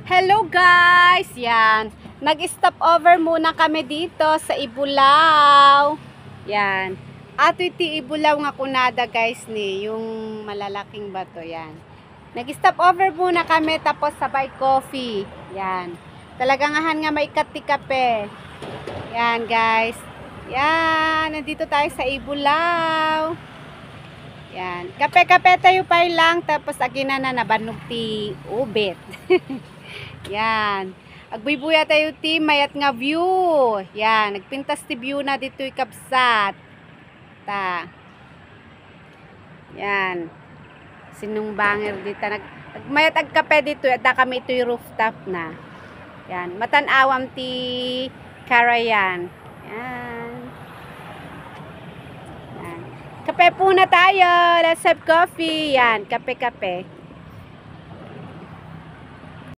Hello guys! Yan. Nag-stop over muna kami dito sa Ibulaw. Yan. Ato iti Ibulaw nga kunada guys ni. Yung malalaking bato. Yan. Nag-stop over muna kami tapos sabay coffee. Yan. Talagang ahan nga may kati kape. Yan guys. Yan. Nandito tayo sa Ibulaw. Yan. Kape-kape tayo pa lang tapos agina na nabanog ti ubit. Yan. Agbuy-buya tayo ti mayat nga view. Yan. Nagpintas ti view na dito ikabsat. Ta. Yan. Sinong banger dito. Mayat agkape dito. At kami ito'y rooftop na. Yan. Matanawam ti Karayan. Yan. Yan. Kape po na tayo. Let's have coffee. Yan. Kape-kape.